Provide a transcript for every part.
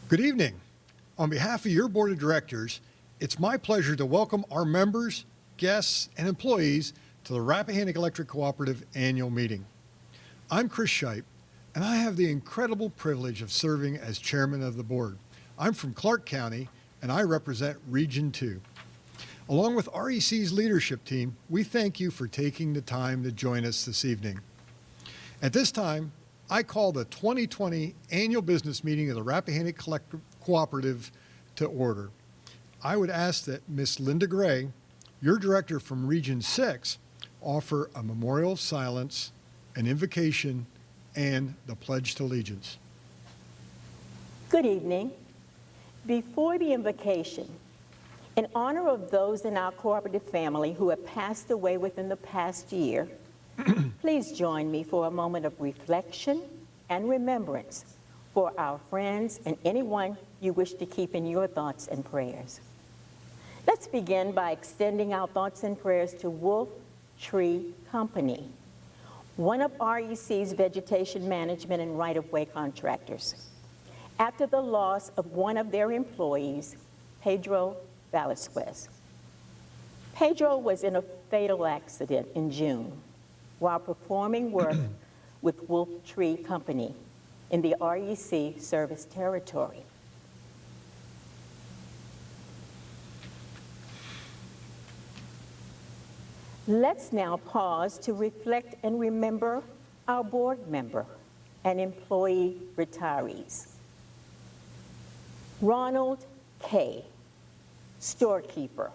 Good evening. On behalf of your board of directors, it's my pleasure to welcome our members, guests, and employees to the Rappahannock Electric Cooperative annual meeting. I'm Chris Shipe, and I have the incredible privilege of serving as chairman of the board. I'm from Clark County, and I represent Region 2. Along with REC's leadership team, we thank you for taking the time to join us this evening. At this time, I call the 2020 annual business meeting of the Rappahannock Cooperative to order. I would ask that Ms. Linda Gray, your director from Region 6, offer a memorial of silence, an invocation, and the Pledge to Allegiance. Good evening. Before the invocation, in honor of those in our cooperative family who have passed away within the past year, please join me for a moment of reflection and remembrance for our friends and anyone you wish to keep in your thoughts and prayers. Let's begin by extending our thoughts and prayers to Wolf Tree Company, one of REC's vegetation management and right-of-way contractors, after the loss of one of their employees, Pedro Velasquez. Pedro was in a fatal accident in June while performing work with Wolf Tree Company in the REC service territory. Let's now pause to reflect and remember our board member and employee retirees. Ronald K., storekeeper.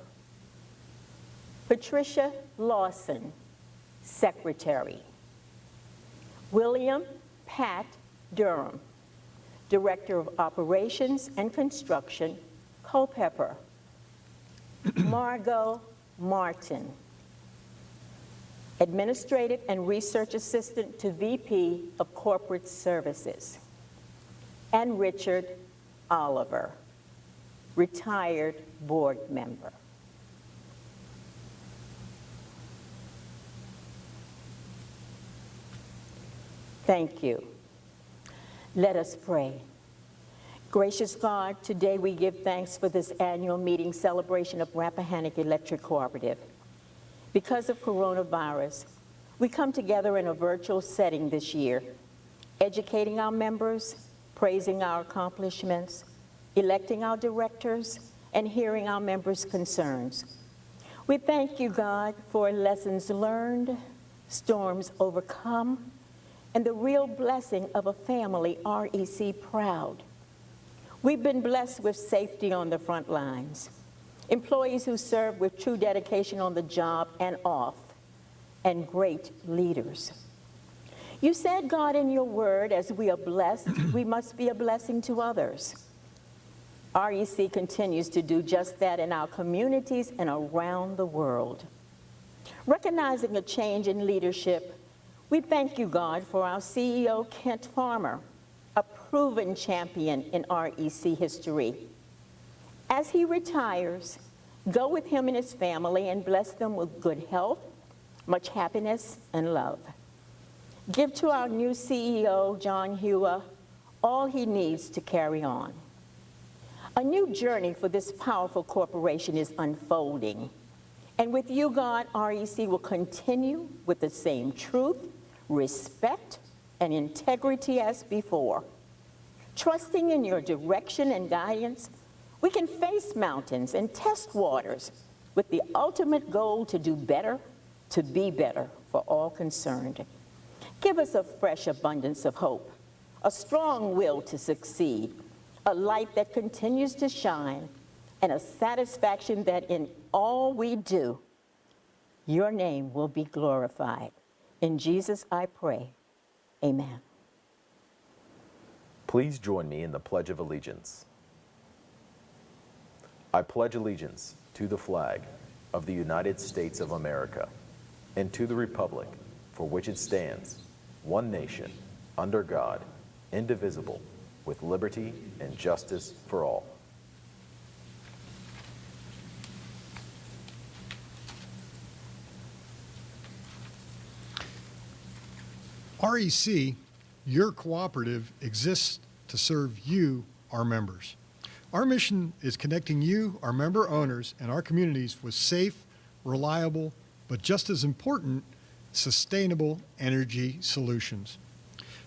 Patricia Lawson, secretary. William Pat Durham, director of operations and construction, Cooperative. Margot Martin, administrative and research assistant to VP of Corporate Services. And Richard Oliver, retired board member. Thank you. Let us pray. Gracious God, today we give thanks for this annual meeting celebration of Rappahannock Electric Cooperative. Because of coronavirus, we come together in a virtual setting this year, educating our members, praising our accomplishments, electing our directors, and hearing our members' concerns. We thank you, God, for lessons learned, storms overcome, and the real blessing of a family REC proud. We've been blessed with safety on the front lines, employees who serve with true dedication on the job and off, and great leaders. You said, God, in your word, as we are blessed, we must be a blessing to others. REC continues to do just that in our communities and around the world. Recognizing a change in leadership, we thank you, God, for our CEO, Kent Farmer, a proven champion in REC history. As he retires, go with him and his family and bless them with good health, much happiness, and love. Give to our new CEO, John Hewa, all he needs to carry on. A new journey for this powerful corporation is unfolding. And with you, God, REC will continue with the same truth, respect, and integrity as before. Trusting in your direction and guidance, we can face mountains and test waters with the ultimate goal to do better, to be better for all concerned. Give us a fresh abundance of hope, a strong will to succeed, a light that continues to shine, and a satisfaction that in all we do, your name will be glorified. In Jesus I pray, amen. Please join me in the Pledge of Allegiance. I pledge allegiance to the flag of the United States of America and to the republic for which it stands, one nation, under God, indivisible, with liberty and justice for all. REC, your cooperative, exists to serve you, our members. Our mission is connecting you, our member owners, and our communities with safe, reliable, but just as important, sustainable energy solutions.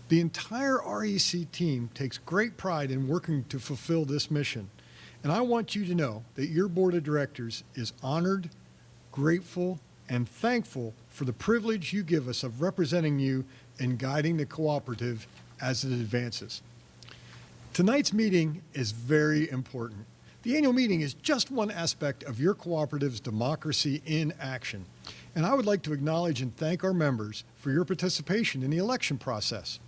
The entire REC team takes great pride in working to fulfill this mission, and I want you to know that your board of directors is honored, grateful, and thankful for the privilege you give us of representing you and guiding the cooperative as it advances. Tonight's meeting is very important. The annual meeting is just one aspect of your cooperative's democracy in action, and I would like to acknowledge and thank our members for your participation in the election process.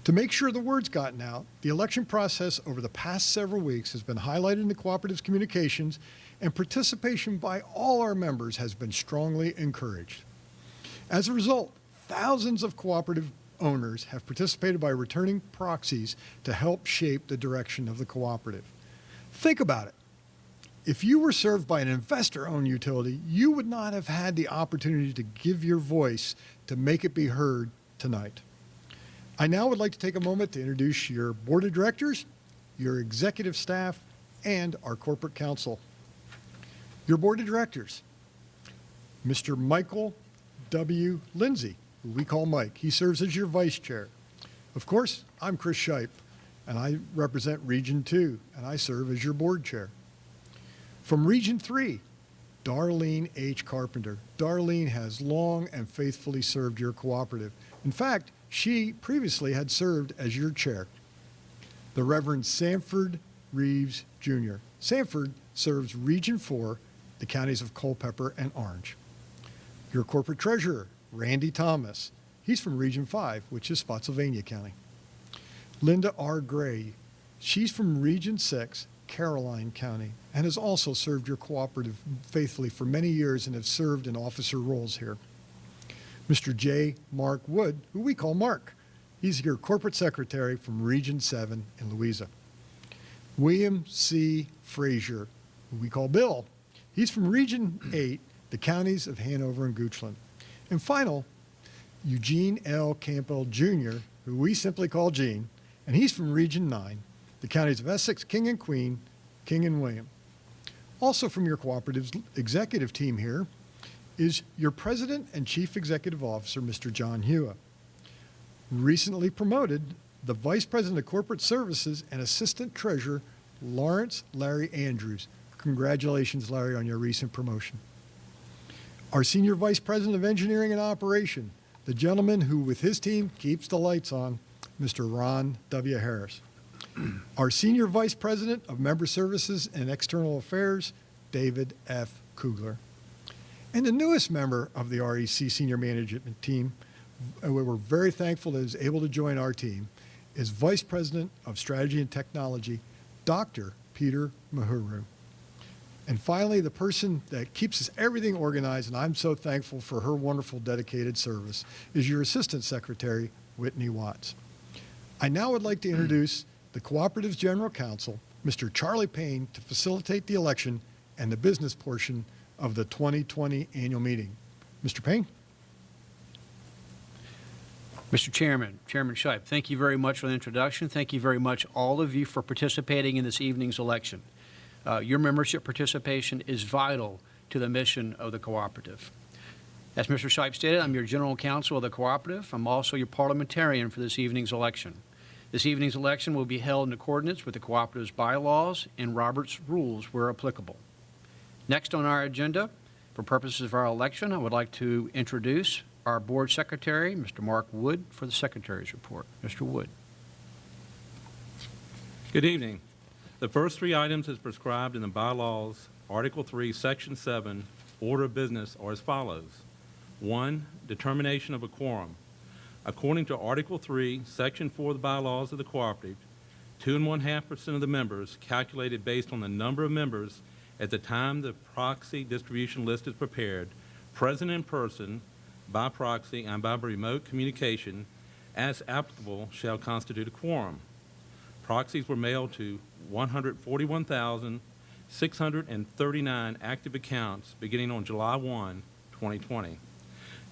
To make sure the word's gotten out, the election process over the past several weeks has been highlighted in the cooperative's communications, and participation by all our members has been strongly encouraged. As a result, thousands of cooperative owners have participated by returning proxies to help shape the direction of the cooperative. Think about it. If you were served by an investor-owned utility, you would not have had the opportunity to give your voice to make it be heard tonight. I now would like to take a moment to introduce your board of directors, your executive staff, and our corporate counsel. Your board of directors, Mr. Michael W. Lindsay, who we call Mike. He serves as your vice chair. Of course, I'm Chris Shipe, and I represent Region 2, and I serve as your board chair. From Region 3, Darlene H. Carpenter. Darlene has long and faithfully served your cooperative. In fact, she previously had served as your chair. The Reverend Sanford Reeves, Jr. Sanford serves Region 4, the counties of Culpeper and Orange. Your corporate treasurer, Randy Thomas. He's from Region 5, which is Spotsylvania County. Linda R. Gray. She's from Region 6, Caroline County, and has also served your cooperative faithfully for many years and have served in officer roles here. Mr. J. Mark Wood, who we call Mark. He's your corporate secretary from Region 7 in Louisa. William C. Frazier, who we call Bill. He's from Region 8, the counties of Hanover and Goochland. And final, Eugene L. Campbell, Jr., who we simply call Gene, and he's from Region 9, the counties of Essex, King and Queen, King and William. Also from your cooperative's executive team here is your president and chief executive officer, Mr. John Hewa. Recently promoted, the vice president of corporate services and assistant treasurer, Lawrence Larry Andrews. Congratulations, Larry, on your recent promotion. Our senior vice president of engineering and operation, the gentleman who with his team keeps the lights on, Mr. Ron W. Harris. Our senior vice president of member services and external affairs, David F. Kugler. And the newest member of the REC senior management team, we're very thankful that is able to join our team, is Vice President of Strategy and Technology, Dr. Peter Mahuru. And finally, the person that keeps us everything organized, and I'm so thankful for her wonderful dedicated service, is your Assistant Secretary, Whitney Watts. I now would like to introduce the Cooperative's General Counsel, Mr. Charlie Payne, to facilitate the election and the business portion of the 2020 annual meeting. Mr. Payne? Mr. Chairman, Chairman Shipe, thank you very much for the introduction. Thank you very much, all of you, for participating in this evening's election. Your membership participation is vital to the mission of the cooperative. As Mr. Shipe stated, I'm your general counsel of the cooperative. I'm also your parliamentarian for this evening's election. This evening's election will be held in accordance with the cooperative's bylaws and Robert's rules where applicable. Next on our agenda, for purposes of our election, I would like to introduce our board secretary, Mr. Mark Wood, for the secretary's report. Mr. Wood. Good evening. The first three items as prescribed in the bylaws, Article 3, Section 7, Order of Business are as follows. 1, determination of a quorum. According to Article 3, Section 4 of the bylaws of the cooperative, 2 1/2% of the members, calculated based on the number of members at the time the proxy distribution list is prepared, present in person, by proxy, and by remote communication, as applicable, shall constitute a quorum. Proxies were mailed to 141,639 active accounts beginning on July 1, 2020.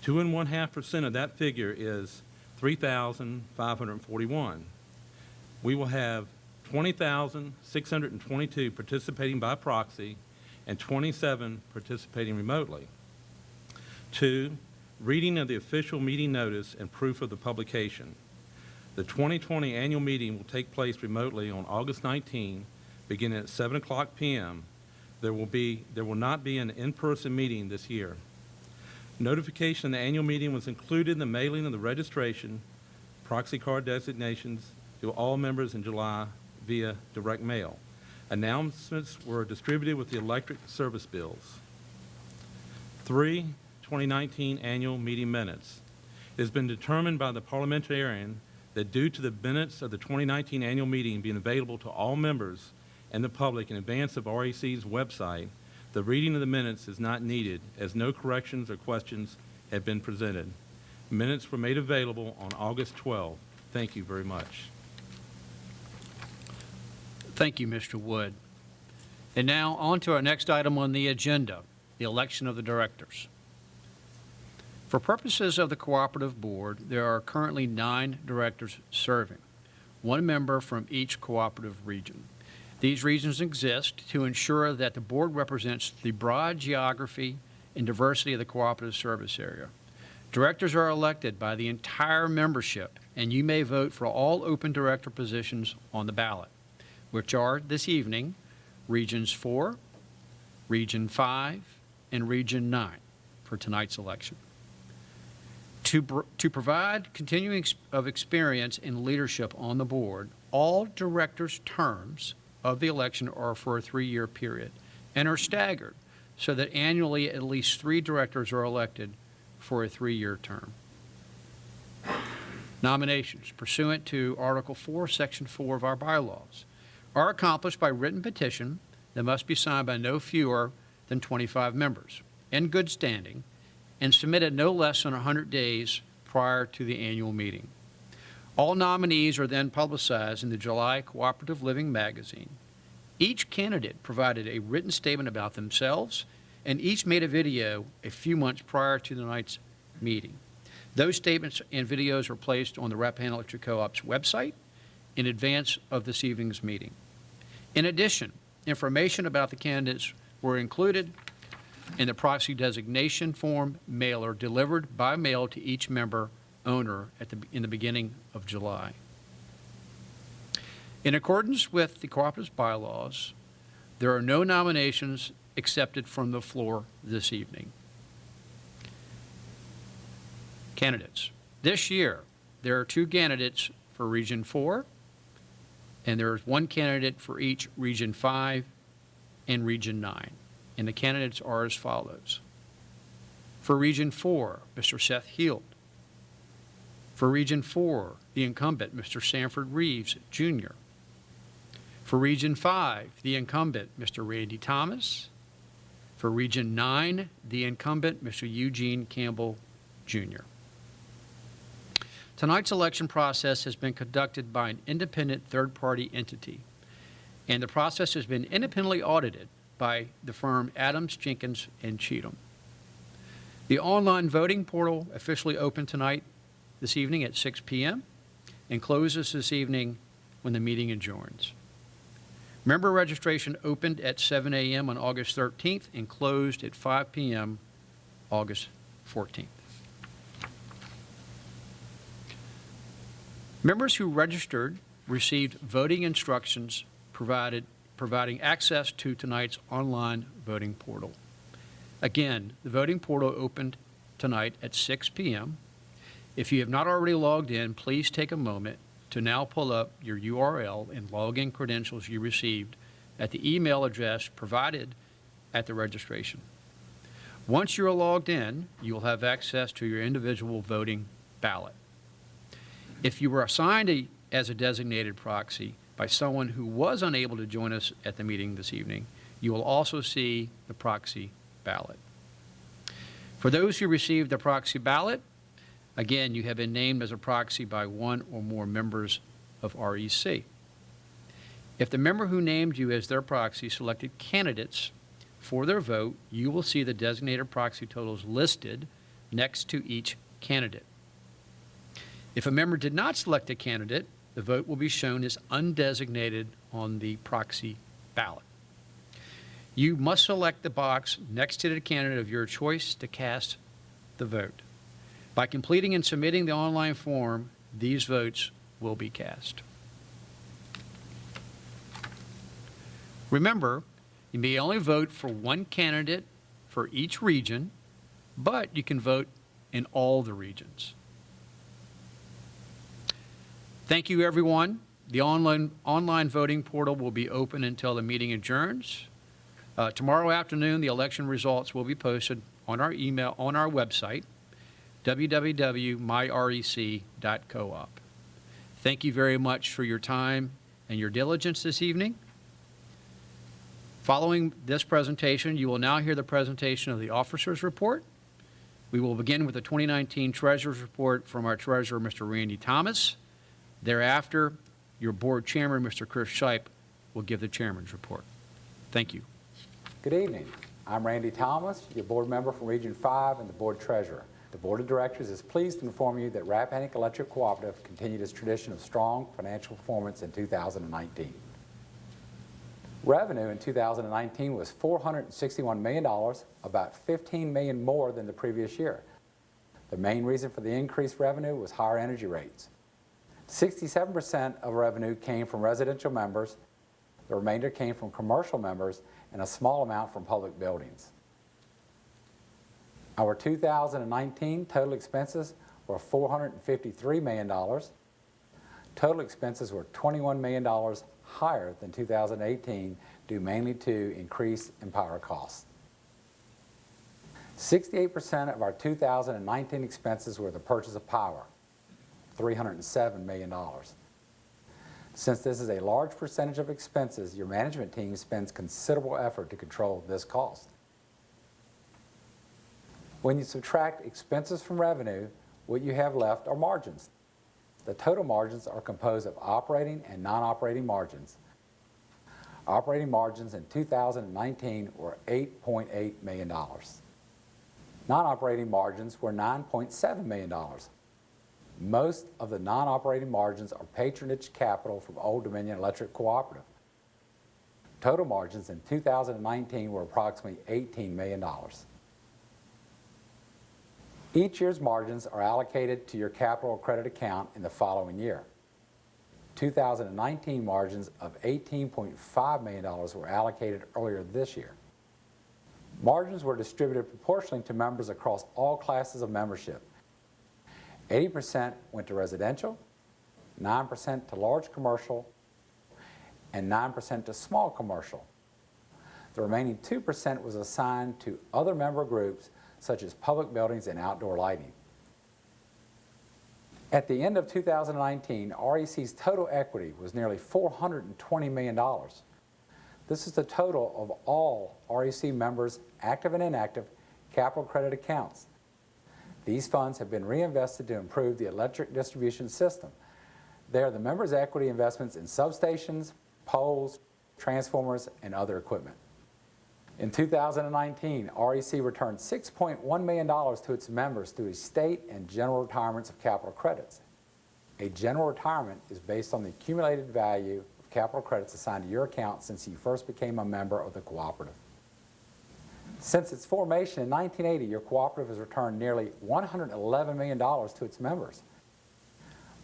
2 1/2% of that figure is 3,541. We will have 20,622 participating by proxy and 27 participating remotely. 2, reading of the official meeting notice and proof of the publication. The 2020 annual meeting will take place remotely on August 19, beginning at 7:00 p.m. There will not be an in-person meeting this year. Notification of the annual meeting was included in the mailing of the registration, proxy card designations to all members in July via direct mail. Announcements were distributed with the electric service bills. 3, 2019 annual meeting minutes. It has been determined by the parliamentarian that due to the minutes of the 2019 annual meeting being available to all members and the public in advance of REC's website, the reading of the minutes is not needed as no corrections or questions have been presented. Minutes were made available on August 12. Thank you very much. Thank you, Mr. Wood. And now on to our next item on the agenda, the election of the directors. For purposes of the Cooperative Board, there are currently 9 directors serving, 1 member from each cooperative region. These regions exist to ensure that the board represents the broad geography and diversity of the cooperative service area. Directors are elected by the entire membership, and you may vote for all open director positions on the ballot, which are this evening Regions 4, Region 5, and Region 9 for tonight's election. To provide continuing of experience and leadership on the board, all directors' terms of the election are for a 3-year period and are staggered so that annually at least 3 directors are elected for a 3-year term. Nominations pursuant to Article 4, Section 4 of our bylaws are accomplished by written petition that must be signed by no fewer than 25 members in good standing and submitted no less than 100 days prior to the annual meeting. All nominees are then publicized in the July Cooperative Living magazine. Each candidate provided a written statement about themselves, and each made a video a few months prior to tonight's meeting. Those statements and videos are placed on the Rappahannock Electric Co-op's website in advance of this evening's meeting. In addition, information about the candidates were included in the proxy designation form mailer delivered by mail to each member owner in the beginning of July. In accordance with the Cooperative's bylaws, there are no nominations accepted from the floor this evening. Candidates. This year, there are 2 candidates for Region 4, and there is 1 candidate for each Region 5 and Region 9. And the candidates are as follows. For Region 4, Mr. Seth Heald. For Region 4, the incumbent, Mr. Sanford Reeves, Jr. For Region 5, the incumbent, Mr. Randy Thomas. For Region 9, the incumbent, Mr. Eugene Campbell, Jr. Tonight's election process has been conducted by an independent third-party entity, and the process has been independently audited by the firm Adams, Jenkins, and Cheatham. The online voting portal officially opened this evening at 6 p.m. and closes this evening when the meeting adjourns. Member registration opened at 7 a.m. on August 13th and closed at 5 p.m. August 14th. Members who registered received voting instructions providing access to tonight's online voting portal. Again, the voting portal opened tonight at 6 p.m. If you have not already logged in, please take a moment to now pull up your URL and login credentials you received at the email address provided at the registration. Once you are logged in, you will have access to your individual voting ballot. If you were assigned as a designated proxy by someone who was unable to join us at the meeting this evening, you will also see the proxy ballot. For those who received the proxy ballot, again, you have been named as a proxy by 1 or more members of REC. If the member who named you as their proxy selected candidates for their vote, you will see the designated proxy totals listed next to each candidate. If a member did not select a candidate the vote will be shown as undesignated on the proxy ballot. You must select the box next to the candidate of your choice to cast the vote. By completing and submitting the online form, these votes will be cast. Remember, you may only vote for one candidate for each region, but you can vote in all the regions. Thank you, everyone. The online voting portal will be open until the meeting adjourns. Tomorrow afternoon, the election results will be posted on our website, www.myrec.coop. Thank you very much for your time and your diligence this evening. Following this presentation, you will now hear the presentation of the officers' report. We will begin with the 2019 Treasurer's Report from our Treasurer, Mr. Randy Thomas. Thereafter, your Board Chairman, Mr. Chris Shipe, will give the Chairman's report. Thank you. Good evening. I'm Randy Thomas, your board member from Region 5 and the Board Treasurer. The Board of Directors is pleased to inform you that Rappahannock Electric Cooperative continued its tradition of strong financial performance in 2019. Revenue in 2019 was $461 million, about $15 million more than the previous year. The main reason for the increased revenue was higher energy rates. 67% of revenue came from residential members, the remainder came from commercial members, and a small amount from public buildings. Our 2019 total expenses were $453 million. Total expenses were $21 million higher than 2018, due mainly to increase in power costs. 68% of our 2019 expenses were the purchase of power, $307 million. Since this is a large percentage of expenses, your management team spends considerable effort to control this cost. When you subtract expenses from revenue, what you have left are margins. The total margins are composed of operating and non-operating margins. Operating margins in 2019 were $8.8 million. Non-operating margins were $9.7 million. Most of the non-operating margins are patronage capital from Old Dominion Electric Cooperative. Total margins in 2019 were approximately $18 million. Each year's margins are allocated to your capital credit account in the following year. 2019 margins of $18.5 million were allocated earlier this year. Margins were distributed proportionally to members across all classes of membership. 80% went to residential, 9% to large commercial, and 9% to small commercial. The remaining 2% was assigned to other member groups such as public buildings and outdoor lighting. At the end of 2019, REC's total equity was nearly $420 million. This is the total of all REC members' active and inactive capital credit accounts. These funds have been reinvested to improve the electric distribution system. They are the members' equity investments in substations, poles, transformers, and other equipment. In 2019, REC returned $6.1 million to its members through estate and general retirements of capital credits. A general retirement is based on the accumulated value of capital credits assigned to your account since you first became a member of the cooperative. Since its formation in 1980, your cooperative has returned nearly $111 million to its members.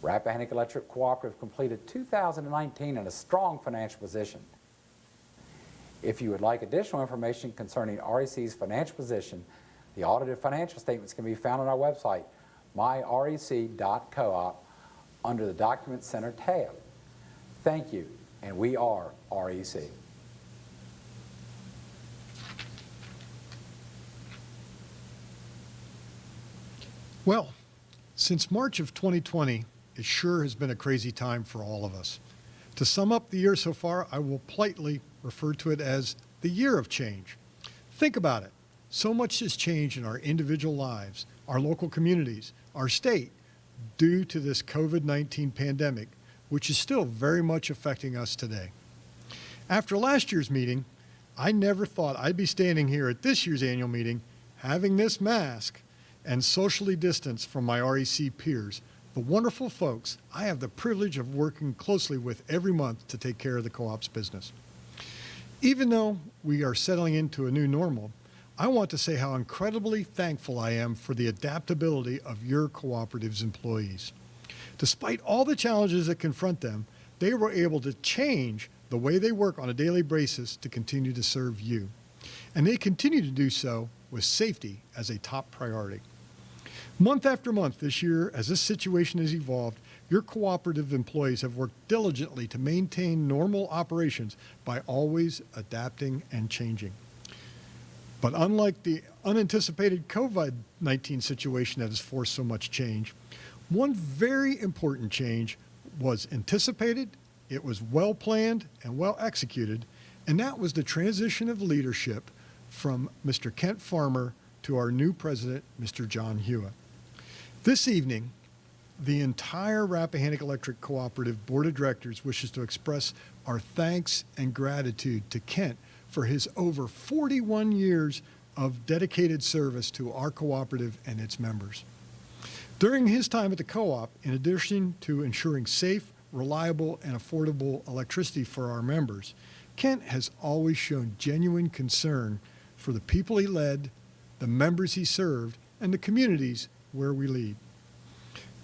Rappahannock Electric Cooperative completed 2019 in a strong financial position. If you would like additional information concerning REC's financial position, the audited financial statements can be found on our website, myrec.coop, under the Document Center tab. Thank you, and we are REC. Well, since March of 2020, it sure has been a crazy time for all of us. To sum up the year so far, I will politely refer to it as the year of change. Think about it. So much has changed in our individual lives, our local communities, our state, due to this COVID-19 pandemic, which is still very much affecting us today. After last year's meeting, I never thought I'd be standing here at this year's annual meeting having this mask and socially distanced from my REC peers the wonderful folks I have the privilege of working closely with every month to take care of the co-op's business. Even though we are settling into a new normal, I want to say how incredibly thankful I am for the adaptability of your cooperative's employees. Despite all the challenges that confront them, they were able to change the way they work on a daily basis to continue to serve you. And they continue to do so with safety as a top priority. Month after month this year, as this situation has evolved, your cooperative employees have worked diligently to maintain normal operations by always adapting and changing. But unlike the unanticipated COVID-19 situation that has forced so much change, one very important change was anticipated, it was well planned and well executed, and that was the transition of leadership from Mr. Kent Farmer to our new president, Mr. John Hewitt. This evening, the entire Rappahannock Electric Cooperative Board of Directors wishes to express our thanks and gratitude to Kent for his over 41 years of dedicated service to our cooperative and its members. During his time at the co-op, in addition to ensuring safe, reliable, and affordable electricity for our members, Kent has always shown genuine concern for the people he led, the members he served, and the communities where we lead.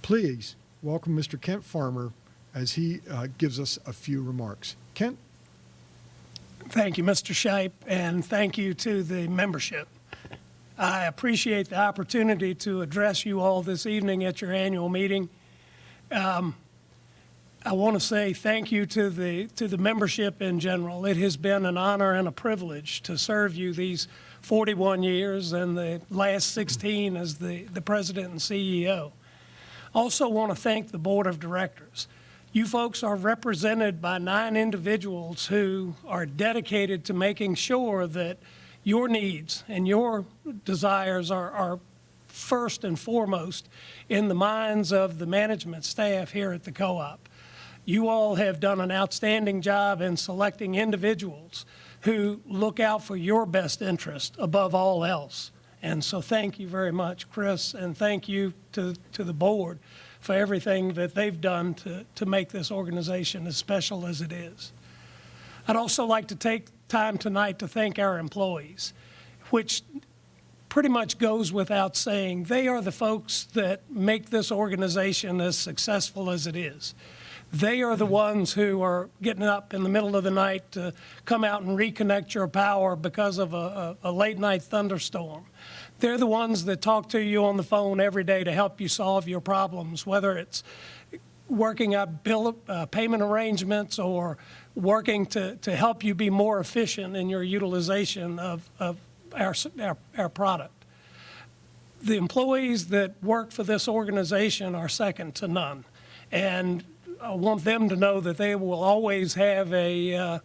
Please welcome Mr. Kent Farmer as he gives us a few remarks. Kent? Thank you, Mr. Shipe, and thank you to the membership. I appreciate the opportunity to address you all this evening at your annual meeting. I want to say thank you to the membership in general. It has been an honor and a privilege to serve you these 41 years and the last 16 as the president and CEO. Also want to thank the board of directors. You folks are represented by 9 individuals who are dedicated to making sure that your needs and your desires are first and foremost in the minds of the management staff here at the co-op. You all have done an outstanding job in selecting individuals who look out for your best interest above all else. And so thank you very much, Chris, and thank you to the board for everything that they've done to make this organization as special as it is. I'd also like to take time tonight to thank our employees, which pretty much goes without saying. They are the folks that make this organization as successful as it is. They are the ones who are getting up in the middle of the night to come out and reconnect your power because of a late night thunderstorm. They're the ones that talk to you on the phone every day to help you solve your problems, whether it's working out payment arrangements or working to help you be more efficient in your utilization of our product. The employees that work for this organization are second to none. And I want them to know that they will always have a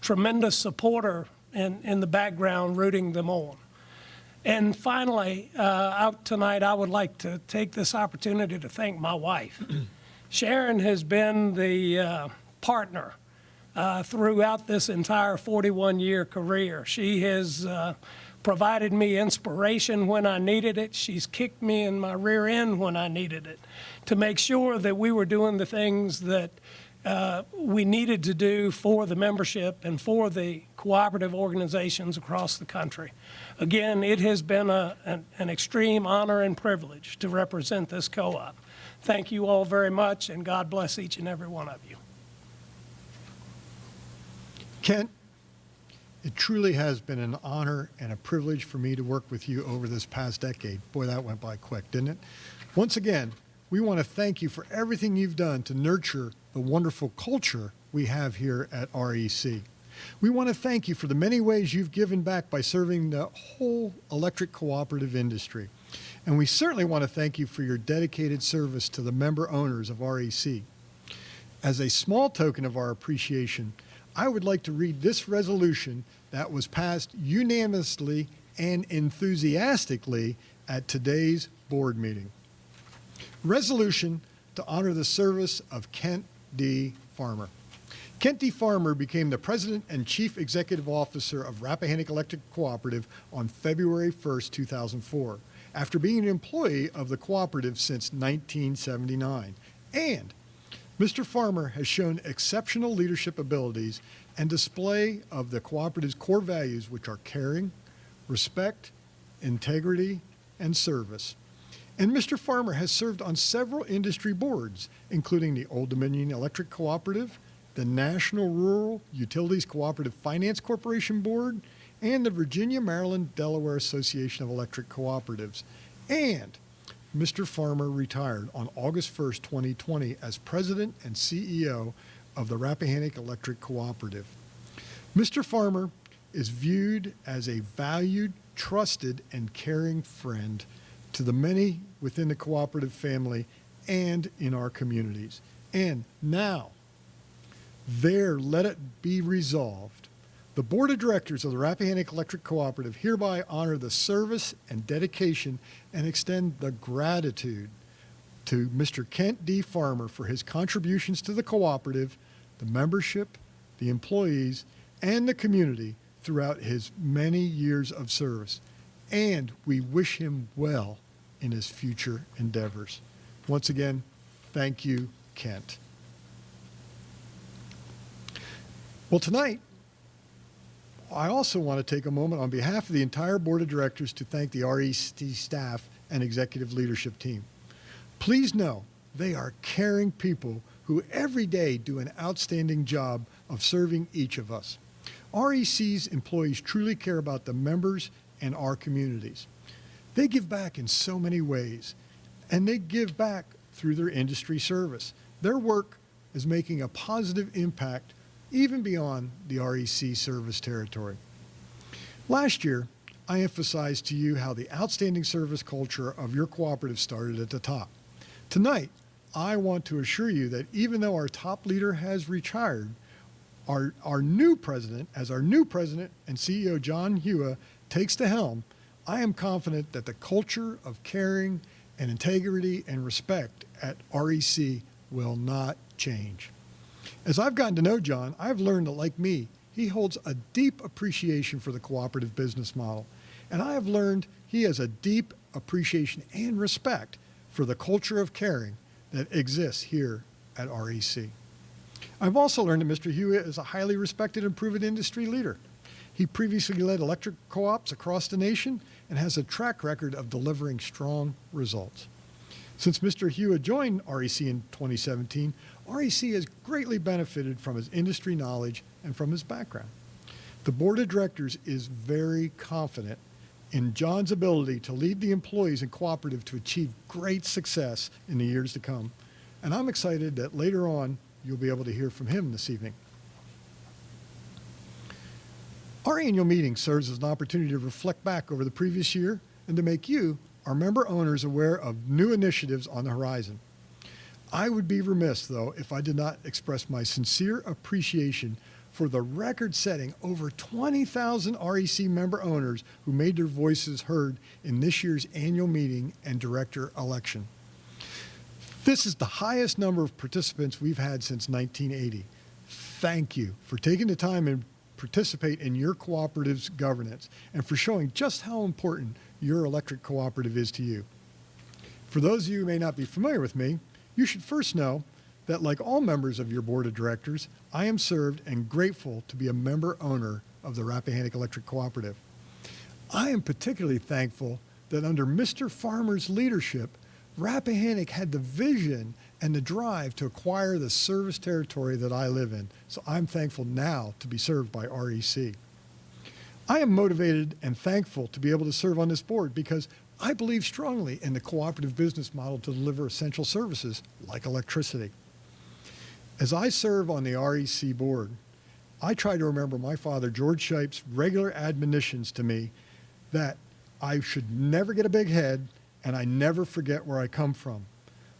tremendous supporter in the background rooting them on. And finally, tonight I would like to take this opportunity to thank my wife. Sharon has been the partner throughout this entire 41-year career. She has provided me inspiration when I needed it. She's kicked me in my rear end when I needed it to make sure that we were doing the things that we needed to do for the membership and for the cooperative organizations across the country. Again, it has been an extreme honor and privilege to represent this co-op. Thank you all very much, and God bless each and every one of you. Kent, it truly has been an honor and a privilege for me to work with you over this past decade. Boy, that went by quick, didn't it? Once again, we want to thank you for everything you've done to nurture the wonderful culture we have here at REC. We want to thank you for the many ways you've given back by serving the whole electric cooperative industry. And we certainly want to thank you for your dedicated service to the member owners of REC. As a small token of our appreciation, I would like to read this resolution that was passed unanimously and enthusiastically at today's board meeting. Resolution to honor the service of Kent D. Farmer. Kent D. Farmer became the President and Chief Executive Officer of Rappahannock Electric Cooperative on February 1st, 2004. after being an employee of the cooperative since 1979. And Mr. Farmer has shown exceptional leadership abilities and display of the cooperative's core values, which are caring, respect, integrity, and service. And Mr. Farmer has served on several industry boards, including the Old Dominion Electric Cooperative, the National Rural Utilities Cooperative Finance Corporation Board, and the Virginia, Maryland, Delaware Association of Electric Cooperatives. And Mr. Farmer retired on August 1st, 2020 as President and CEO of the Rappahannock Electric Cooperative. Mr. Farmer is viewed as a valued, trusted, and caring friend to the many within the cooperative family and in our communities. And now, there let it be resolved. The Board of Directors of the Rappahannock Electric Cooperative hereby honor the service and dedication and extend the gratitude to Mr. Kent D. Farmer for his contributions to the cooperative, the membership, the employees, and the community throughout his many years of service. And we wish him well in his future endeavors. Once again, thank you, Kent. Well, tonight, I also want to take a moment on behalf of the entire Board of Directors to thank the REC staff and executive leadership team. Please know they are caring people who every day do an outstanding job of serving each of us. REC's employees truly care about the members and our communities. They give back in so many ways, and they give back through their industry service. Their work is making a positive impact even beyond the REC service territory. Last year, I emphasized to you how the outstanding service culture of your cooperative started at the top. Tonight, I want to assure you that even though our top leader has retired, our new president and CEO John Hua takes the helm, I am confident that the culture of caring and integrity and respect at REC will not change. As I've gotten to know John, I've learned that, like me, he holds a deep appreciation for the cooperative business model. And I have learned he has a deep appreciation and respect for the culture of caring that exists here at REC. I've also learned that Mr. Hewitt is a highly respected and proven industry leader. He previously led electric co-ops across the nation and has a track record of delivering strong results. Since Mr. Hewitt joined REC in 2017, REC has greatly benefited from his industry knowledge and from his background. The Board of Directors is very confident in John's ability to lead the employees and cooperative to achieve great success in the years to come. And I'm excited that later on you'll be able to hear from him this evening. Our annual meeting serves as an opportunity to reflect back over the previous year and to make you, our member owners, aware of new initiatives on the horizon. I would be remiss, though, if I did not express my sincere appreciation for the record-setting over 20,000 REC member owners who made their voices heard in this year's annual meeting and director election. This is the highest number of participants we've had since 1980. Thank you for taking the time and participate in your cooperative's governance and for showing just how important your electric cooperative is to you. For those of you who may not be familiar with me, you should first know that, like all members of your board of directors, I am served and grateful to be a member owner of the Rappahannock Electric Cooperative. I am particularly thankful that under Mr. Farmer's leadership, Rappahannock had the vision and the drive to acquire the service territory that I live in. So I'm thankful now to be served by REC. I am motivated and thankful to be able to serve on this board because I believe strongly in the cooperative business model to deliver essential services like electricity. As I serve on the REC board, I try to remember my father, George Shipe's regular admonitions to me that I should never get a big head and I never forget where I come from.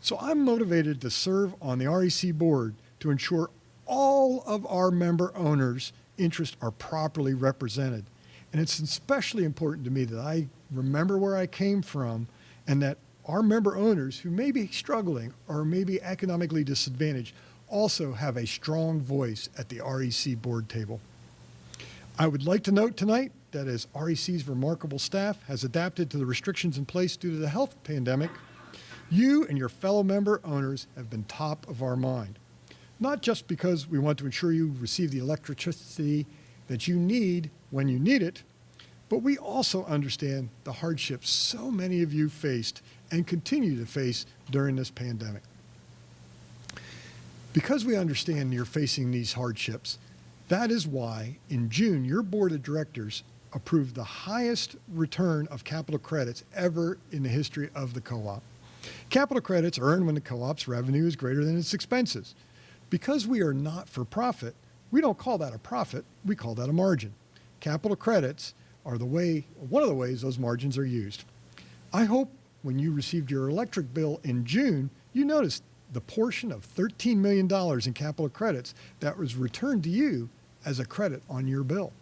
So I'm motivated to serve on the REC board to ensure all of our member owners' interests are properly represented. And it's especially important to me that I remember where I came from and that our member owners who may be struggling or may be economically disadvantaged also have a strong voice at the REC board table. I would like to note tonight that as REC's remarkable staff has adapted to the restrictions in place due to the health pandemic, you and your fellow member owners have been top of our mind. Not just because we want to ensure you receive the electricity that you need when you need it, but we also understand the hardships so many of you faced and continue to face during this pandemic. Because we understand you're facing these hardships, that is why in June your board of directors approved the highest return of capital credits ever in the history of the co-op. Capital credits are earned when the co-op's revenue is greater than its expenses. Because we are not for profit, we don't call that a profit, we call that a margin. Capital credits are one of the ways those margins are used. I hope when you received your electric bill in June, you noticed the portion of $13 million in capital credits that was returned to you as a credit on your bill.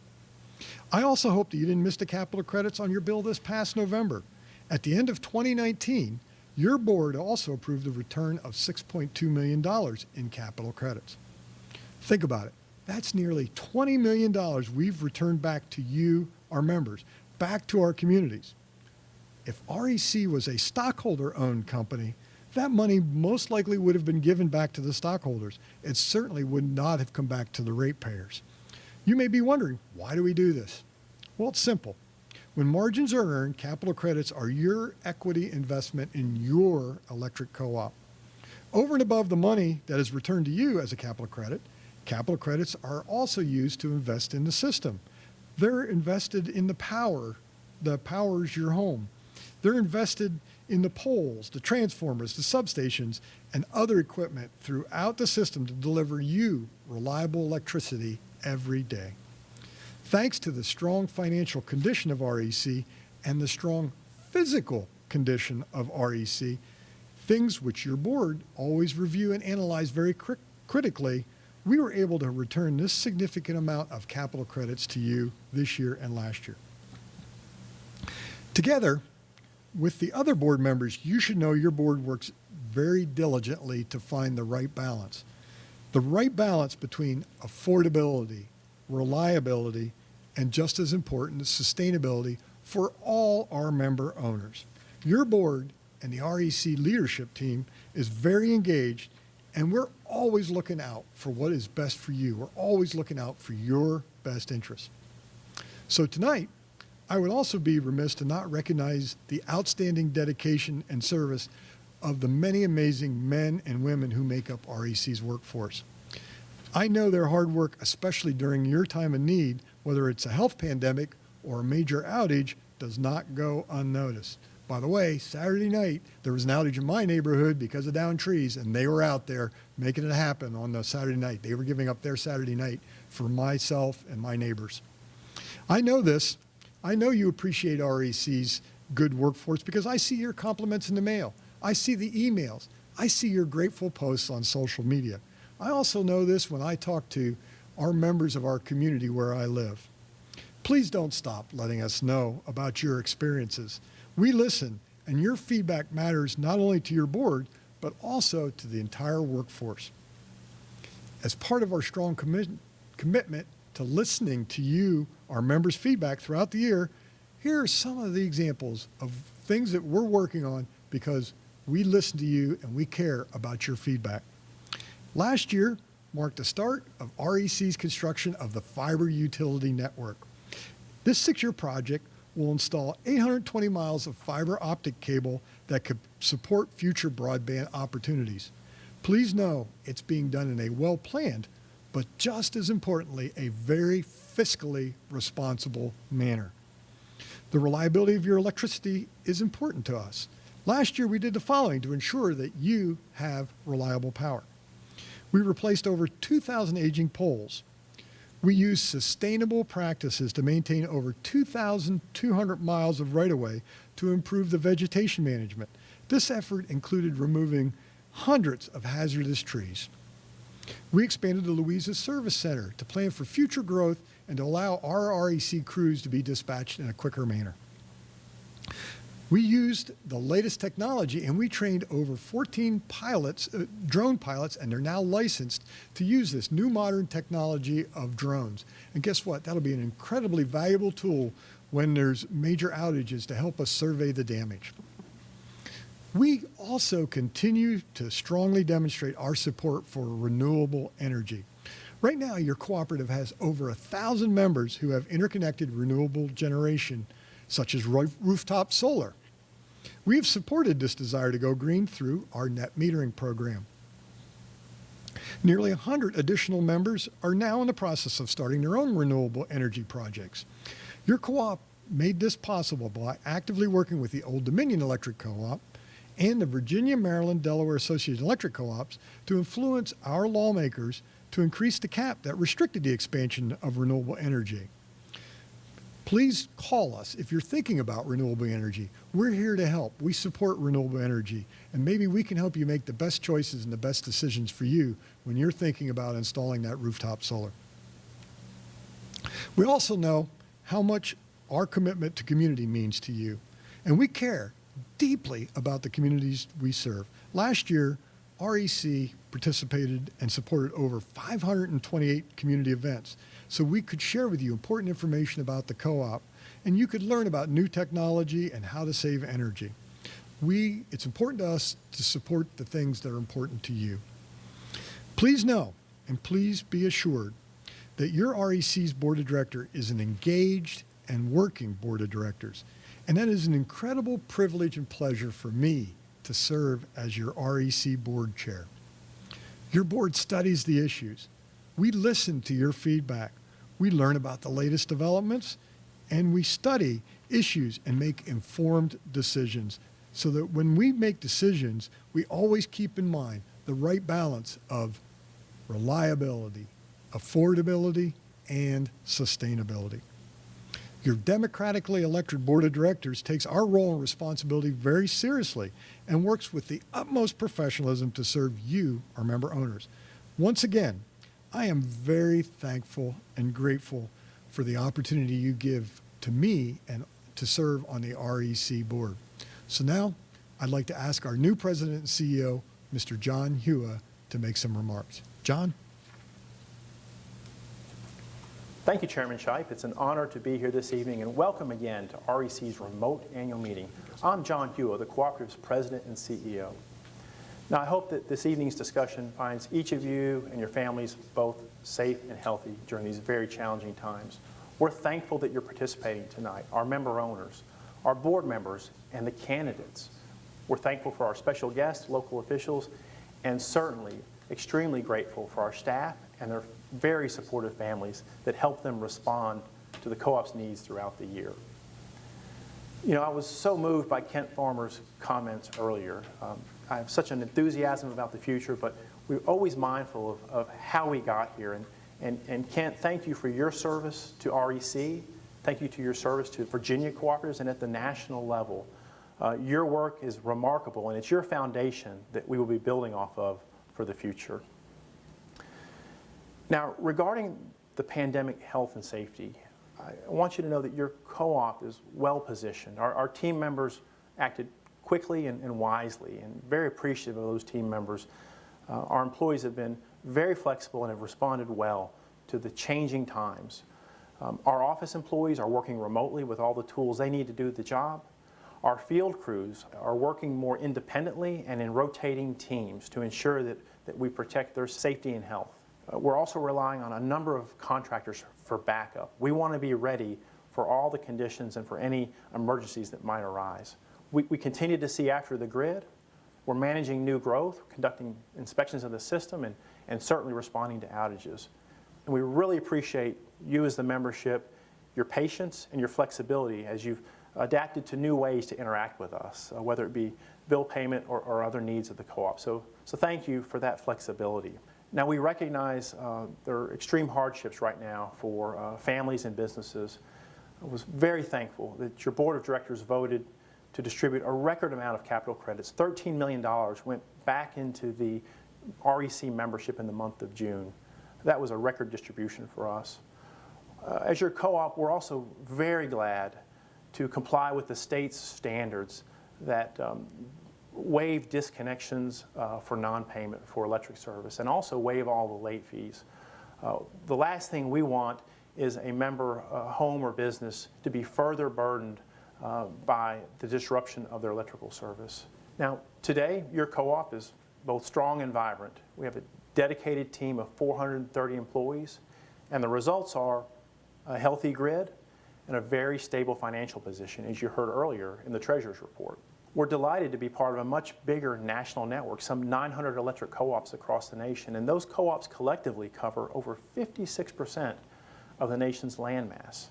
I also hope that you didn't miss the capital credits on your bill this past November. At the end of 2019, your board also approved the return of $6.2 million in capital credits. Think about it. That's nearly $20 million we've returned back to you, our members, back to our communities. If REC was a stockholder-owned company, that money most likely would have been given back to the stockholders. It certainly would not have come back to the ratepayers. You may be wondering, why do we do this? Well, it's simple. When margins are earned, capital credits are your equity investment in your electric co-op. Over and above the money that is returned to you as a capital credits are also used to invest in the system. They're invested in the power that powers your home. They're invested in the poles, the transformers, the substations, and other equipment throughout the system to deliver you reliable electricity every day. Thanks to the strong financial condition of REC and the strong physical condition of REC, things which your board always review and analyze very critically, we were able to return this significant amount of capital credits to you this year and last year. Together with the other board members, you should know your board works very diligently to find the right balance. The right balance between affordability, reliability, and just as important, sustainability for all our member owners. Your board and the REC leadership team is very engaged, and we're always looking out for what is best for you. We're always looking out for your best interests. So tonight, I would also be remiss to not recognize the outstanding dedication and service of the many amazing men and women who make up REC's workforce. I know their hard work, especially during your time of need, whether it's a health pandemic or a major outage, does not go unnoticed. By the way, Saturday night, there was an outage in my neighborhood because of downed trees, and they were out there making it happen on the Saturday night. They were giving up their Saturday night for myself and my neighbors. I know this. I know you appreciate REC's good workforce because I see your compliments in the mail. I see the emails. I see your grateful posts on social media. I also know this when I talk to our members of our community where I live. Please don't stop letting us know about your experiences. We listen, and your feedback matters not only to your board, but also to the entire workforce. As part of our strong commitment to listening to you, our members' feedback throughout the year, here are some of the examples of things that we're working on because we listen to you and we care about your feedback. Last year marked the start of REC's construction of the fiber utility network. This 6-year project will install 820 miles of fiber optic cable that could support future broadband opportunities. Please know it's being done in a well-planned, but just as importantly, a very fiscally responsible manner. The reliability of your electricity is important to us. Last year, we did the following to ensure that you have reliable power. We replaced over 2,000 aging poles. We used sustainable practices to maintain over 2,200 miles of right-of-way to improve the vegetation management. This effort included removing hundreds of hazardous trees. We expanded the Louisa Service Center to plan for future growth and to allow our REC crews to be dispatched in a quicker manner. We used the latest technology and we trained over 14 pilots, drone pilots, and they're now licensed to use this new modern technology of drones. And guess what? That'll be an incredibly valuable tool when there's major outages to help us survey the damage. We also continue to strongly demonstrate our support for renewable energy. Right now, your cooperative has over 1,000 members who have interconnected renewable generation, such as rooftop solar. We have supported this desire to go green through our net metering program. Nearly 100 additional members are now in the process of starting their own renewable energy projects. Your co-op made this possible by actively working with the Old Dominion Electric Co-op and the Virginia, Maryland, Delaware Associated Electric Co-ops to influence our lawmakers to increase the cap that restricted the expansion of renewable energy. Please call us if you're thinking about renewable energy. We're here to help. We support renewable energy, and maybe we can help you make the best choices and the best decisions for you when you're thinking about installing that rooftop solar. We also know how much our commitment to community means to you, and we care deeply about the communities we serve. Last year, REC participated and supported over 528 community events, so we could share with you important information about the co-op, and you could learn about new technology and how to save energy. It's important to us to support the things that are important to you. Please know, and please be assured, that your REC's board of directors is an engaged and working board of directors. And that is an incredible privilege and pleasure for me to serve as your REC board chair. Your board studies the issues. We listen to your feedback. We learn about the latest developments, and we study issues and make informed decisions so that when we make decisions, we always keep in mind the right balance of reliability, affordability, and sustainability. Your democratically elected board of directors takes our role and responsibility very seriously and works with the utmost professionalism to serve you, our member owners. Once again, I am very thankful and grateful for the opportunity you give to me and to serve on the REC board. So now I'd like to ask our new president and CEO, Mr. John Hua, to make some remarks. John? Thank you, Chairman Shipe. It's an honor to be here this evening, and welcome again to REC's remote annual meeting. I'm John Hua, the Cooperative's President and CEO. Now, I hope that this evening's discussion finds each of you and your families both safe and healthy during these very challenging times. We're thankful that you're participating tonight, our member owners, our board members, and the candidates. We're thankful for our special guests, local officials, and certainly extremely grateful for our staff and their very supportive families that help them respond to the co-op's needs throughout the year. You know, I was so moved by Kent Farmer's comments earlier. I have such an enthusiasm about the future, but we're always mindful of how we got here. And Kent, thank you for your service to REC. Thank you to your service to Virginia cooperatives and at the national level. Your work is remarkable, and it's your foundation that we will be building off of for the future. Now, regarding the pandemic health and safety, I want you to know that your co-op is well positioned. Our team members acted quickly and wisely, and very appreciative of those team members. Our employees have been very flexible and have responded well to the changing times. Our office employees are working remotely with all the tools they need to do the job. Our field crews are working more independently and in rotating teams to ensure that we protect their safety and health. We're also relying on a number of contractors for backup. We want to be ready for all the conditions and for any emergencies that might arise. We continue to see after the grid. We're managing new growth, conducting inspections of the system, and certainly responding to outages. And we really appreciate you as the membership, your patience and your flexibility as you've adapted to new ways to interact with us, whether it be bill payment or other needs of the co-op. So thank you for that flexibility. Now, we recognize there are extreme hardships right now for families and businesses. I was very thankful that your board of directors voted to distribute a record amount of capital credits. $13 million went back into the REC membership in the month of June. That was a record distribution for us. As your co-op, we're also very glad to comply with the state's standards that waive disconnections for non-payment for electric service and also waive all the late fees. The last thing we want is a member home or business to be further burdened by the disruption of their electrical service. Now, today, your co-op is both strong and vibrant. We have a dedicated team of 430 employees, and the results are a healthy grid and a very stable financial position, as you heard earlier in the Treasurer's report. We're delighted to be part of a much bigger national network, some 900 electric co-ops across the nation, and those co-ops collectively cover over 56% of the nation's landmass.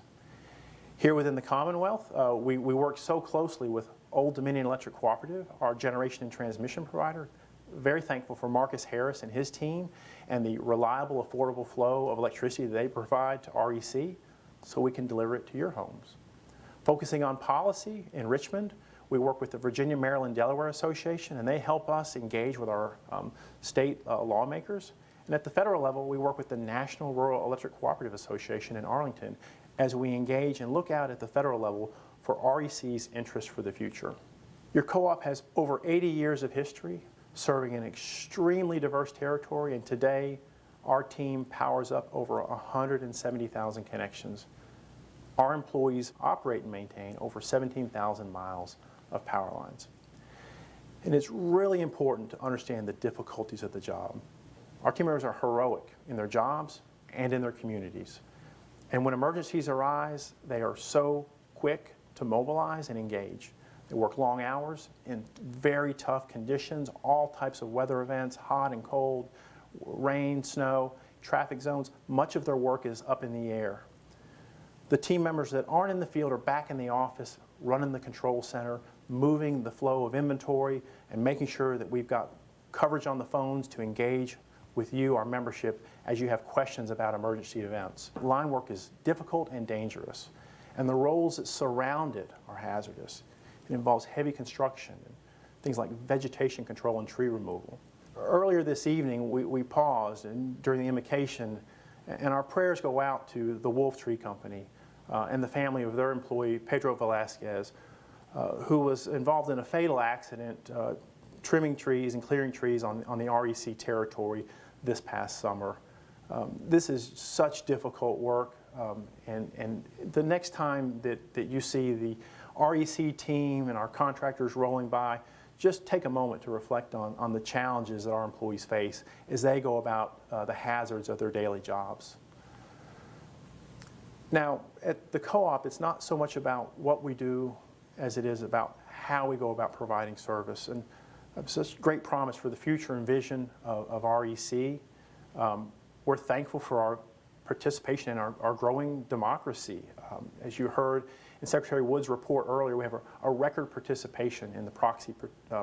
Here within the Commonwealth, we work so closely with Old Dominion Electric Cooperative, our generation and transmission provider. Very thankful for Marcus Harris and his team and the reliable, affordable flow of electricity that they provide to REC so we can deliver it to your homes. Focusing on policy in Richmond, we work with the Virginia, Maryland, Delaware Association, and they help us engage with our state lawmakers. And at the federal level, we work with the National Rural Electric Cooperative Association in Arlington as we engage and look out at the federal level for REC's interest for the future. Your co-op has over 80 years of history, serving an extremely diverse territory, and today our team powers up over 170,000 connections. Our employees operate and maintain over 17,000 miles of power lines. And it's really important to understand the difficulties of the job. Our team members are heroic in their jobs and in their communities. And when emergencies arise, they are so quick to mobilize and engage. They work long hours in very tough conditions, all types of weather events, hot and cold, rain, snow, traffic zones. Much of their work is up in the air. The team members that aren't in the field are back in the office, running the control center, moving the flow of inventory, and making sure that we've got coverage on the phones to engage with you, our membership, as you have questions about emergency events. Line work is difficult and dangerous, and the roles that surround it are hazardous. It involves heavy construction and things like vegetation control and tree removal. Earlier this evening, we paused during the invocation, and our prayers go out to the Wolf Tree Company and the family of their employee, Pedro Velasquez, who was involved in a fatal accident trimming trees and clearing trees on the REC territory this past summer. This is such difficult work, and the next time that you see the REC team and our contractors rolling by, just take a moment to reflect on the challenges that our employees face as they go about the hazards of their daily jobs. Now, at the co-op, it's not so much about what we do as it is about how we go about providing service. And such great promise for the future and vision of REC. We're thankful for our participation in our growing democracy. As you heard in Secretary Wood's report earlier, we have a record participation in the proxy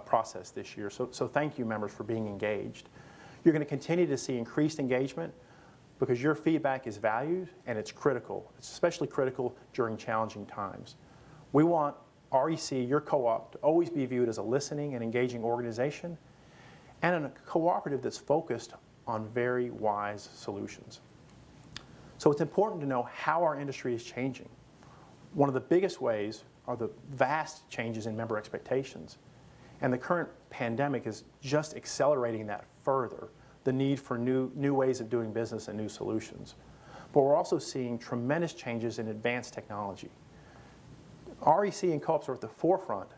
process this year. So thank you, members, for being engaged. You're going to continue to see increased engagement because your feedback is valued and it's critical. It's especially critical during challenging times. We want REC, your co-op, to always be viewed as a listening and engaging organization and a cooperative that's focused on very wise solutions. So it's important to know how our industry is changing. One of the biggest ways are the vast changes in member expectations. And the current pandemic is just accelerating that further, the need for new ways of doing business and new solutions. But we're also seeing tremendous changes in advanced technology. REC and co-ops are at the forefront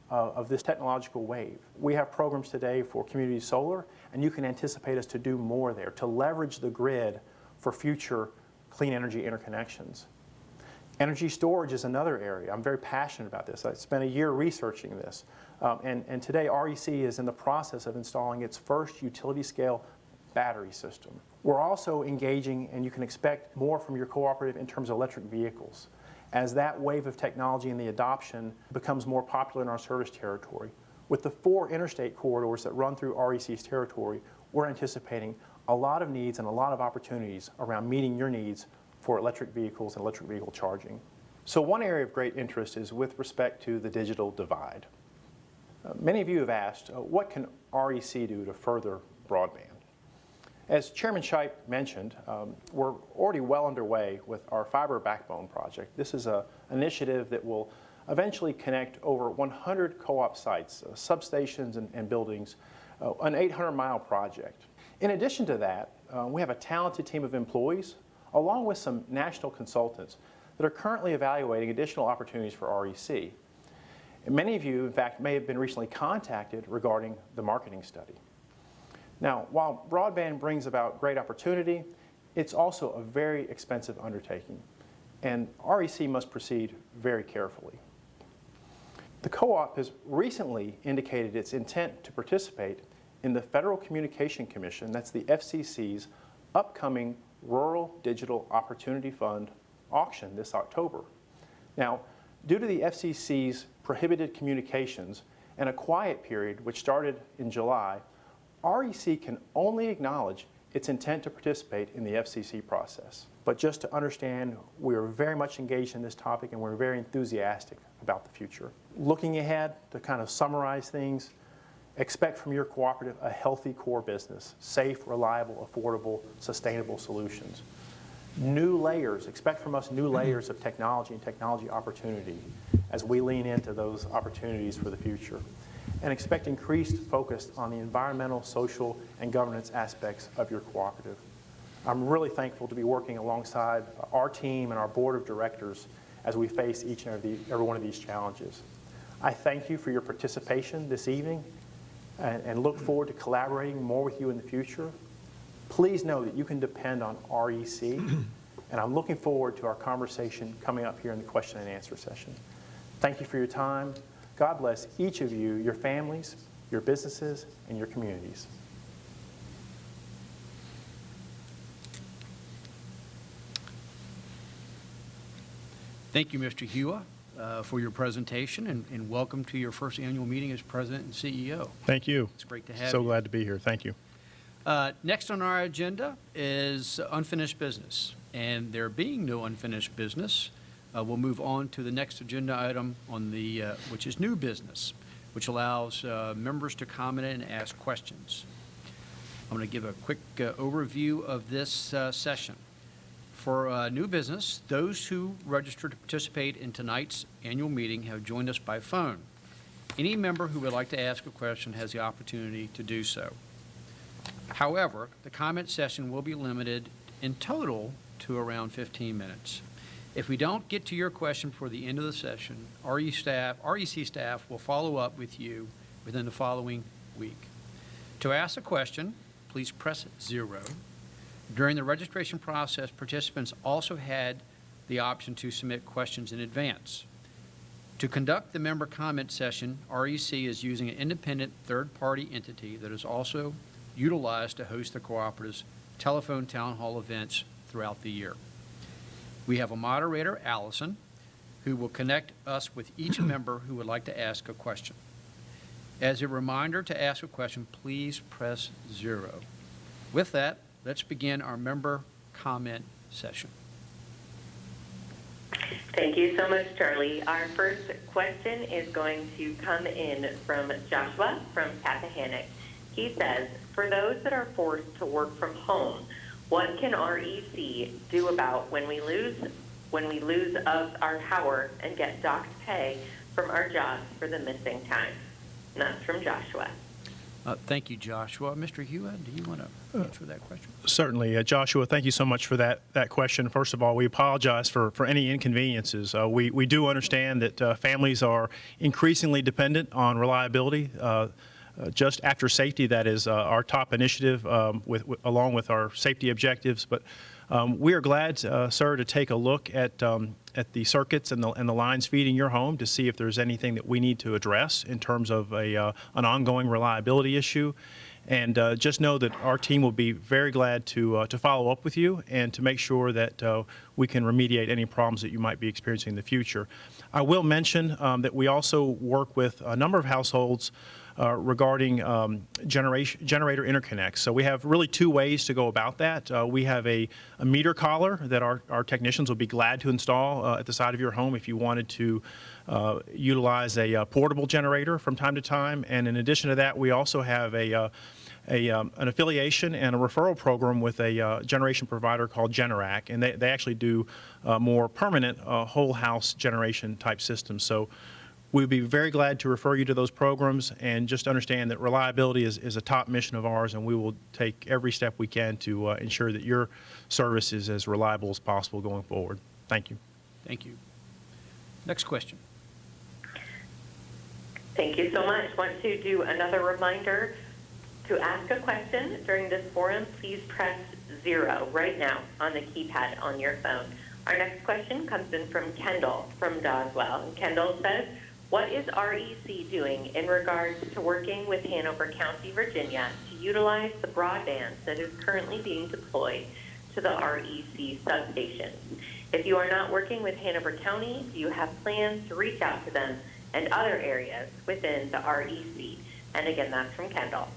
of this technological wave. We have programs today for community solar, and you can anticipate us to do more there, to leverage the grid for future clean energy interconnections. Energy storage is another area. I'm very passionate about this. I spent a year researching this. And today REC is in the process of installing its first utility-scale battery system. We're also engaging, and you can expect more from your cooperative in terms of electric vehicles. As that wave of technology and the adoption becomes more popular in our service territory. With the 4 interstate corridors that run through REC's territory, we're anticipating a lot of needs and a lot of opportunities around meeting your needs for electric vehicles and electric vehicle charging. So one area of great interest is with respect to the digital divide. Many of you have asked, what can REC do to further broadband? As Chairman Shipe mentioned, we're already well underway with our fiber backbone project. This is an initiative that will eventually connect over 100 co-op sites, substations and buildings, an 800-mile project. In addition to that, we have a talented team of employees, along with some national consultants that are currently evaluating additional opportunities for REC. And many of you, in fact, may have been recently contacted regarding the marketing study. Now, while broadband brings about great opportunity, it's also a very expensive undertaking, and REC must proceed very carefully. The co-op has recently indicated its intent to participate in the Federal Communication Commission, that's the FCC's, upcoming Rural Digital Opportunity Fund auction this October. Now, due to the FCC's prohibited communications and a quiet period which started in July, REC can only acknowledge its intent to participate in the FCC process. But just to understand, we are very much engaged in this topic and we're very enthusiastic about the future. Looking ahead, to kind of summarize things, expect from your cooperative a healthy core business, safe, reliable, affordable, sustainable solutions. New layers, expect from us new layers of technology and technology opportunity as we lean into those opportunities for the future. And expect increased focus on the environmental, social, and governance aspects of your cooperative. I'm really thankful to be working alongside our team and our board of directors as we face each and every one of these challenges. I thank you for your participation this evening and look forward to collaborating more with you in the future. Please know that you can depend on REC, and I'm looking forward to our conversation coming up here in the question and answer session. Thank you for your time. God bless each of you, your families, your businesses, and your communities. Thank you, Mr. Hua, for your presentation, and welcome to your first annual meeting as President and CEO. Thank you. It's great to have So you. glad to be here. Thank you. Next on our agenda is unfinished business, and there being no unfinished business, we'll move on to the next agenda item on the which is new business, which allows members to comment and ask questions. I'm going to give a quick overview of this session. For new business, those who registered to participate in tonight's annual meeting have joined us by phone. Any member who would like to ask a question has the opportunity to do so. However, the comment session will be limited in total to around 15 minutes. If we don't get to your question before the end of the session, REC staff will follow up with you within the following week. To ask a question, please press 0. During the registration process, participants also had the option to submit questions in advance. To conduct the member comment session, REC is using an independent third-party entity that is also utilized to host the cooperative's telephone town hall events throughout the year. We have a moderator, Allison, who will connect us with each member who would like to ask a question. As a reminder, to ask a question, please press 0. With that, let's begin our member comment session. Thank you so much, Charlie. Our first question is going to come in from Joshua from Rappahannock. He says, for those that are forced to work from home, what can REC do about when we lose our power and get docked pay from our jobs for the missing time? And that's from Joshua. Thank you, Joshua. Mr. Hua, do you want to answer that question? Certainly. Joshua, thank you so much for that question. First of all, we apologize for any inconveniences. We do understand that families are increasingly dependent on reliability. Just after safety, that is our top initiative along with our safety objectives. But we are glad, sir, to take a look at the circuits and the lines feeding your home to see if there's anything that we need to address in terms of an ongoing reliability issue. And just know that our team will be very glad to follow up with you and to make sure that we can remediate any problems that you might be experiencing in the future. I will mention that we also work with a number of households regarding generator interconnects. So we have really 2 ways to go about that. We have a meter collar that our technicians will be glad to install at the side of your home if you wanted to utilize a portable generator from time to time. And in addition to that, we also have an affiliation and a referral program with a generation provider called Generac, and they actually do more permanent whole house generation type systems. So we'd be very glad to refer you to those programs, and just understand that reliability is a top mission of ours, and we will take every step we can to ensure that your service is as reliable as possible going forward. Thank you. Thank you. Next question. Thank you so much. Want to do another reminder to ask a question during this forum. Please press 0 right now on the keypad on your phone. Our next question comes in from Kendall from Doswell. And Kendall says, what is REC doing in regards to working with Hanover County, Virginia to utilize the broadband that is currently being deployed to the REC substations? If you are not working with Hanover County, do you have plans to reach out to them and other areas within the REC? And again, that's from Kendall.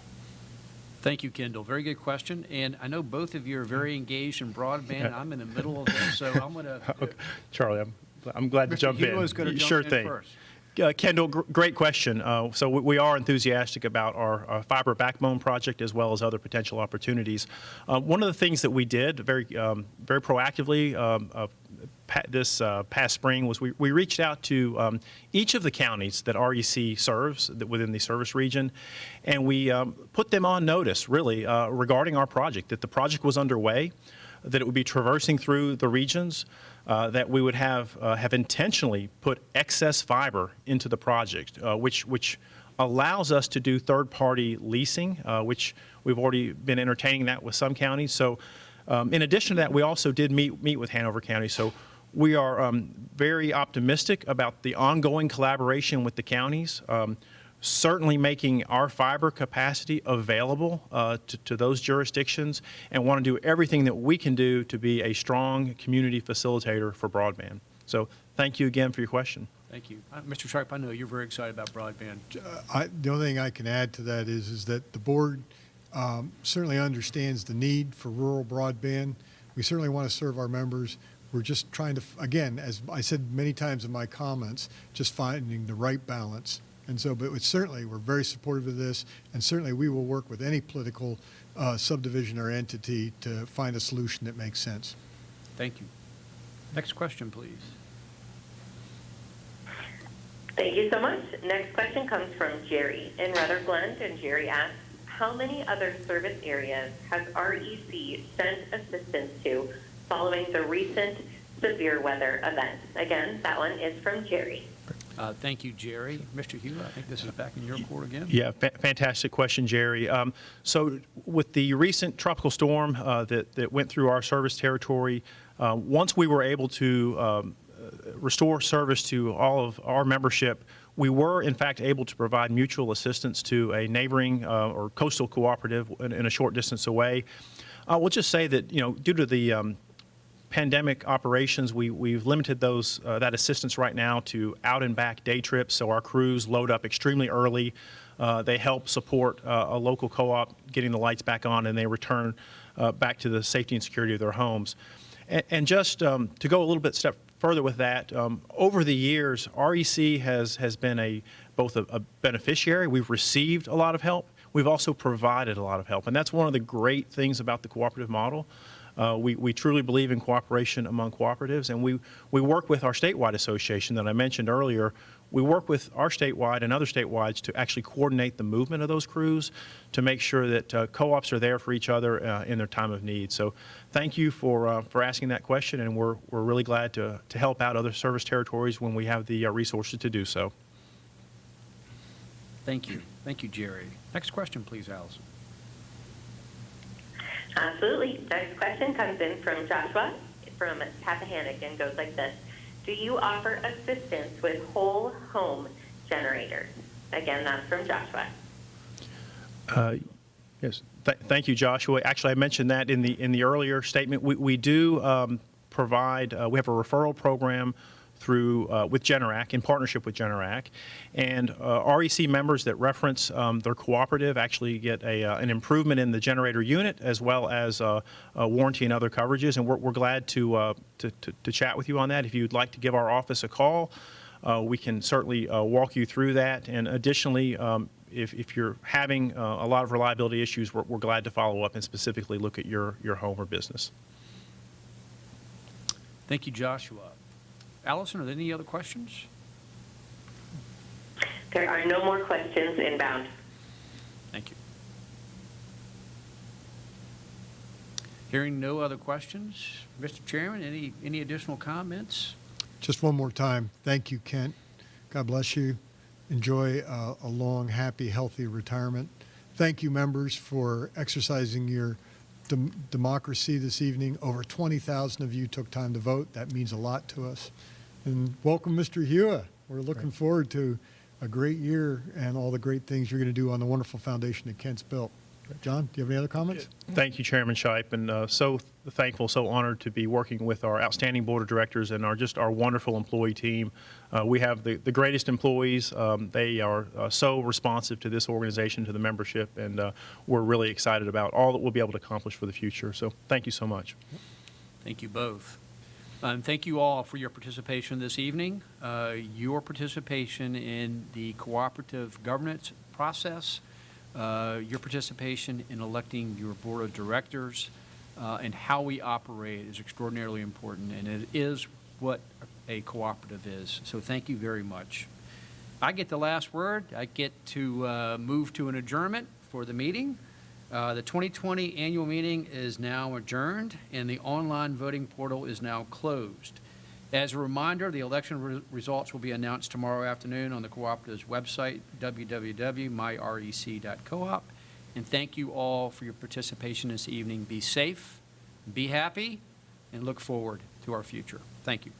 Thank you, Kendall. Very good question. And I know both of you are very engaged in broadband. I'm in the middle of this, so I'm going to... Charlie, I'm glad to jump in. Hewitt's going to jump Sure in thing. first. Kendall, great question. So we are enthusiastic about our fiber backbone project as well as other potential opportunities. One of the things that we did very proactively this past spring was we reached out to each of the counties that REC serves within the service region, and we put them on notice, really, regarding our project, that the project was underway, that it would be traversing through the regions, that we would have intentionally put excess fiber into the project, which allows us to do third-party leasing, which we've already been entertaining that with some counties. So in addition to that, we also did meet with Hanover County. So we are very optimistic about the ongoing collaboration with the counties, certainly making our fiber capacity available to those jurisdictions, and want to do everything that we can do to be a strong community facilitator for broadband. So thank you again for your question. Thank you. Mr. Sharp, I know you're very excited about broadband. The only thing I can add to that is that the board certainly understands the need for rural broadband. We certainly want to serve our members. We're just trying to, again, as I said many times in my comments, just finding the right balance. And so, but certainly, we're very supportive of this, and certainly we will work with any political subdivision or entity to find a solution that makes sense. Thank you. Next question, please. Thank you so much. Next question comes from Jerry in Rutherglen, and Jerry asks, how many other service areas has REC sent assistance to following the recent severe weather events? Again, that one is from Jerry. Thank you, Jerry. Mr. Hewitt, I think this is back in your court again. Yeah, fantastic question, Jerry. So with the recent tropical storm that went through our service territory, once we were able to restore service to all of our membership, we were, in fact, able to provide mutual assistance to a neighboring or coastal cooperative in a short distance away. We'll just say that, due to the pandemic operations, we've limited that assistance right now to out and back day trips. So our crews load up extremely early. They help support a local co-op getting the lights back on, and they return back to the safety and security of their homes. And just to go a little bit step further with that, over the years, REC has been both a beneficiary. We've received a lot of help. We've also provided a lot of help, and that's one of the great things about the cooperative model. We truly believe in cooperation among cooperatives, and we work with our statewide association that I mentioned earlier. We work with our statewide and other statewide to actually coordinate the movement of those crews to make sure that co-ops are there for each other in their time of need. So thank you for asking that question, and we're really glad to help out other service territories when we have the resources to do so. Thank you. Thank you, Jerry. Next question, please, Allison. Absolutely. Next question comes in from Joshua from Rappahannock and goes like this. Do you offer assistance with whole home generators? Again, that's from Joshua. Yes. Thank you, Joshua. Actually, I mentioned that in the earlier statement. We do provide, we have a referral program through with Generac, in partnership with Generac, and REC members that reference their cooperative actually get an improvement in the generator unit as well as a warranty and other coverages, and we're glad to chat with you on that. If you'd like to give our office a call, we can certainly walk you through that. And additionally, if you're having a lot of reliability issues, we're glad to follow up and specifically look at your home or business. Thank you, Joshua. Allison, are there any other questions? There are no more questions inbound. Thank you. Hearing no other questions, Mr. Chairman, any additional comments? Just one more time, thank you, Kent. God bless you. Enjoy a long, happy, healthy retirement. Thank you, members, for exercising your democracy this evening. Over 20,000 of you took time to vote. That means a lot to us. And welcome, Mr. Hewa. We're looking forward to a great year and all the great things you're going to do on the wonderful foundation that Kent's built. John, do you have any other comments? Thank you, Chairman Shipe, and so thankful, so honored to be working with our outstanding board of directors and our wonderful employee team. We have the greatest employees. They are so responsive to this organization, to the membership, and we're really excited about all that we'll be able to accomplish for the future. So thank you so much. Thank you both. And thank you all for your participation this evening. Your participation in the cooperative governance process, your participation in electing your board of directors, and how we operate is extraordinarily important, and it is what a cooperative is. So thank you very much. I get the last word. I get to move to an adjournment for the meeting. The 2020 annual meeting is now adjourned, and the online voting portal is now closed. As a reminder, the election results will be announced tomorrow afternoon on the Cooperative's website, www.myrec.coop. And thank you all for your participation this evening. Be safe, be happy, and look forward to our future. Thank you.